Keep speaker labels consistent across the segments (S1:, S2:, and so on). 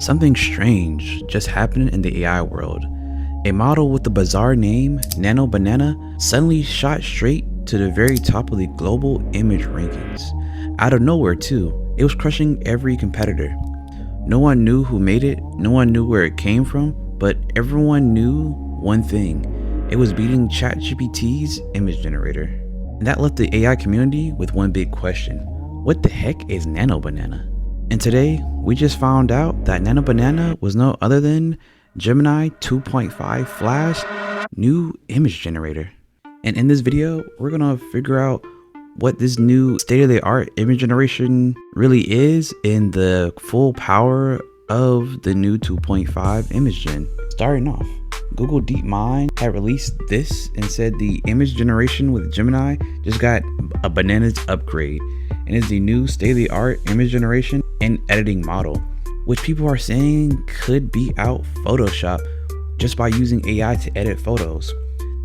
S1: Something strange just happened in the AI world. A model with the bizarre name Nano Banana suddenly shot straight to the very top of the global image rankings. Out of nowhere too, it was crushing every competitor. No one knew who made it, no one knew where it came from, but everyone knew one thing. It was beating ChatGPT's image generator. And that left the AI community with one big question. What the heck is Nano Banana? And today, we just found out that Nano Banana was no other than Gemini 2.5 Flash new image generator. And in this video, we're gonna figure out what this new state-of-the-art image generation really is and the full power of the new 2.5 image gen. Starting off, Google DeepMind had released this and said the image generation with Gemini just got a bananas upgrade and is the new state-of-the-art image generation and editing model, which people are saying could beat out Photoshop just by using AI to edit photos.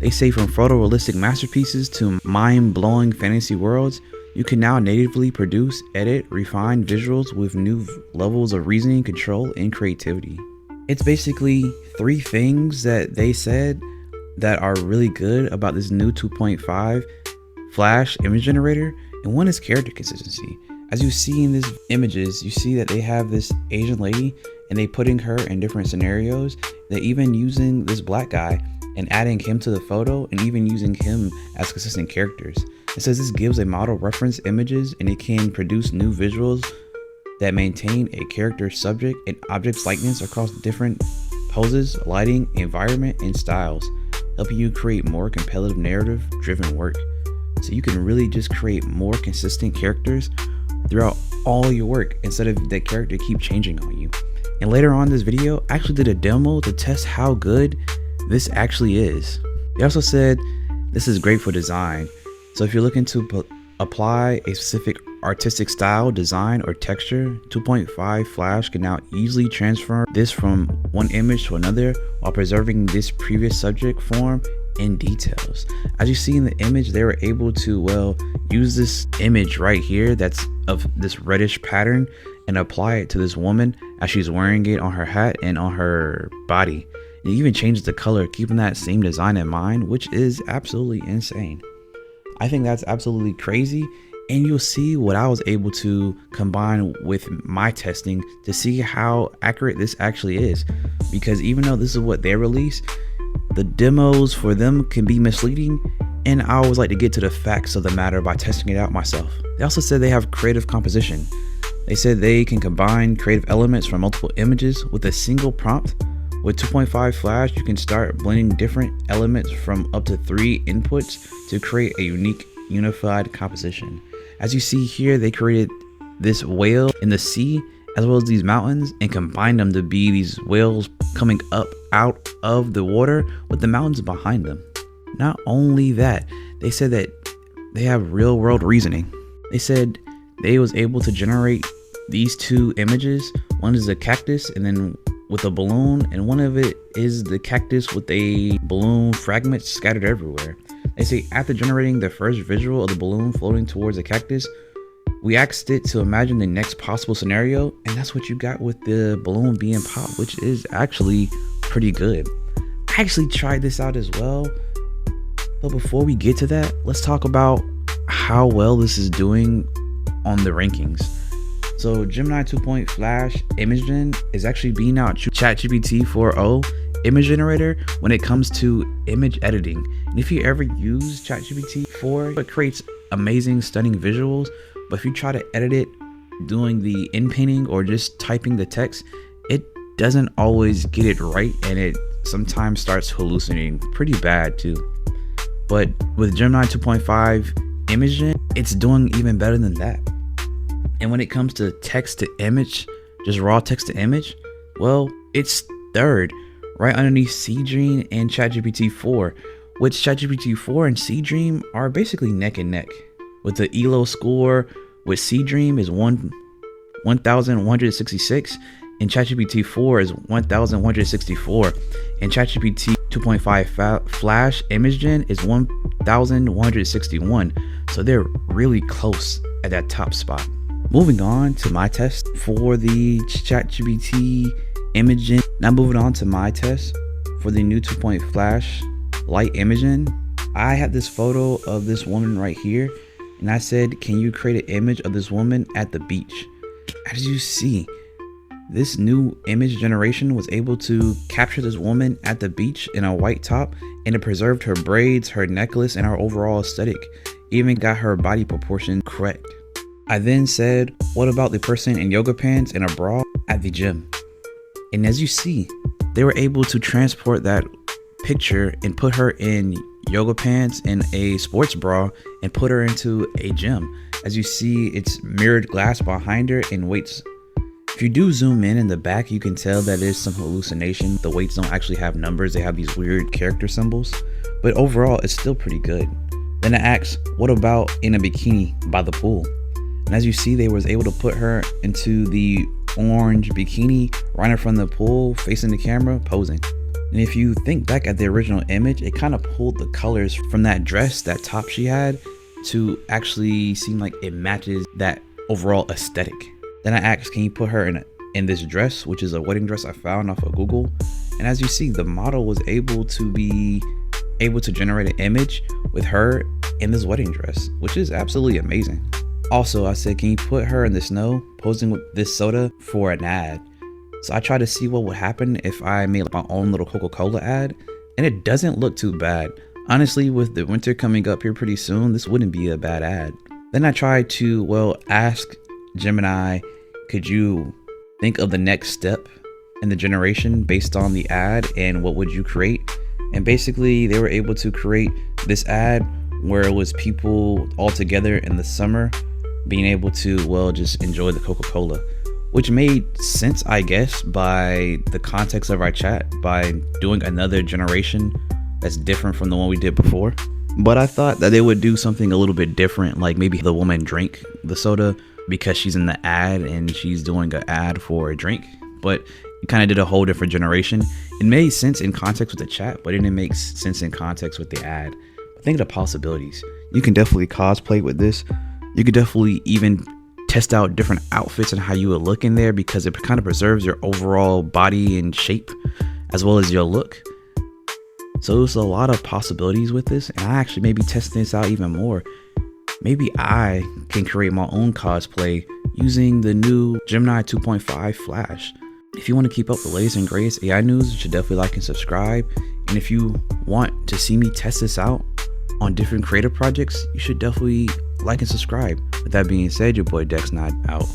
S1: They say from photorealistic masterpieces to mind-blowing fantasy worlds, you can now natively produce, edit, refine visuals with new levels of reasoning, control, and creativity. It's basically three things that they said that are really good about this new 2.5 Flash image generator, and one is character consistency. As you see in these images, you see that they have this Asian lady and they putting her in different scenarios. They're even using this black guy and adding him to the photo and even using him as consistent characters. It says this gives a model reference images and it can produce new visuals that maintain a character subject and object likeness across different poses, lighting, environment, and styles, helping you create more competitive narrative driven work. So you can really just create more consistent characters throughout all your work instead of the character keep changing on you. And later on in this video, I actually did a demo to test how good this actually is. They also said this is great for design. So if you're looking to apply a specific artistic style, design, or texture, 2.5 Flash can now easily transfer this from one image to another while preserving this previous subject form in details. As you see in the image, they were able to use this image right here that's of this reddish pattern and apply it to this woman as she's wearing it on her hat and on her body. It even changes the color, keeping that same design in mind, which is absolutely insane. I think that's absolutely crazy, and you'll see what I was able to combine with my testing to see how accurate this actually is. Because even though this is what they release, the demos for them can be misleading, and I always like to get to the facts of the matter by testing it out myself. They also said they have creative composition. They said they can combine creative elements from multiple images with a single prompt. With 2.5 Flash, you can start blending different elements from up to 3 inputs to create a unique unified composition. As you see here, they created this whale in the sea as well as these mountains and combined them to be these whales coming up out of the water with the mountains behind them. Not only that, they said that they have real world reasoning. They said they was able to generate these two images. One is a cactus and then with a balloon, and one of it is the cactus with a balloon fragments scattered everywhere. They say after generating the first visual of the balloon floating towards the cactus, we asked it to imagine the next possible scenario, and that's what you got with the balloon being popped, which is actually pretty good. I actually tried this out as well, but before we get to that, let's talk about how well this is doing on the rankings. So Gemini 2.0 Flash Image Gen is actually beating out ChatGPT 4.0 image generator when it comes to image editing. And if you ever use ChatGPT 4, it creates amazing, stunning visuals. But if you try to edit it doing the inpainting or just typing the text, it doesn't always get it right, and it sometimes starts hallucinating pretty bad too. But with Gemini 2.5 Image Gen, it's doing even better than that. And when it comes to text to image, just raw text to image, well, it's third, right underneath Seedream and ChatGPT 4, which ChatGPT 4 and Seedream are basically neck and neck. With the ELO score with Seedream is 1,166 and ChatGPT 4 is 1,164, and ChatGPT 2.5 Flash Image Gen is 1,161. So they're really close at that top spot. Moving on to my test for the ChatGPT imaging. Now moving on to my test for the new 2-point flash light imaging. I had this photo of this woman right here, and I said, can you create an image of this woman at the beach? As you see, this new image generation was able to capture this woman at the beach in a white top, and it preserved her braids, her necklace, and her overall aesthetic. Even got her body proportion correct. I then said, what about the person in yoga pants and a bra at the gym? And as you see, they were able to transport that picture and put her in yoga pants and a sports bra and put her into a gym. As you see, it's mirrored glass behind her and weights. If you do zoom in the back, you can tell that there's some hallucination. The weights don't actually have numbers, they have these weird character symbols. But overall, it's still pretty good. Then I asked, what about in a bikini by the pool? And as you see, they was able to put her into the orange bikini right in front of the pool, facing the camera, posing. And if you think back at the original image, it kind of pulled the colors from that dress, that top she had, to actually seem like it matches that overall aesthetic. Then I asked, can you put her in this dress, which is a wedding dress I found off of Google? And as you see, the model was able to generate an image with her in this wedding dress, which is absolutely amazing. Also, I said, can you put her in the snow posing with this soda for an ad? So I tried to see what would happen if I made my own little Coca-Cola ad, and it doesn't look too bad. Honestly, with the winter coming up here pretty soon, this wouldn't be a bad ad. Then I tried to, ask Gemini, could you think of the next step in the generation based on the ad and what would you create? And basically they were able to create this ad where it was people all together in the summer being able to, just enjoy the Coca-Cola, which made sense, I guess, by the context of our chat, by doing another generation that's different from the one we did before. But I thought that they would do something a little bit different, like maybe the woman drink the soda because she's in the ad and she's doing an ad for a drink. But it kind of did a whole different generation. It made sense in context with the chat, but it didn't make sense in context with the ad. But think of the possibilities. You can definitely cosplay with this. You could definitely even test out different outfits and how you would look in there, because it kind of preserves your overall body and shape as well as your look. So there's a lot of possibilities with this, and I actually may be testing this out even more. Maybe I can create my own cosplay using the new Gemini 2.5 Flash. If you want to keep up the latest and greatest AI news, you should definitely like and subscribe. And if you want to see me test this out on different creative projects, you should definitely like and subscribe. With that being said, your boy Dexnod out.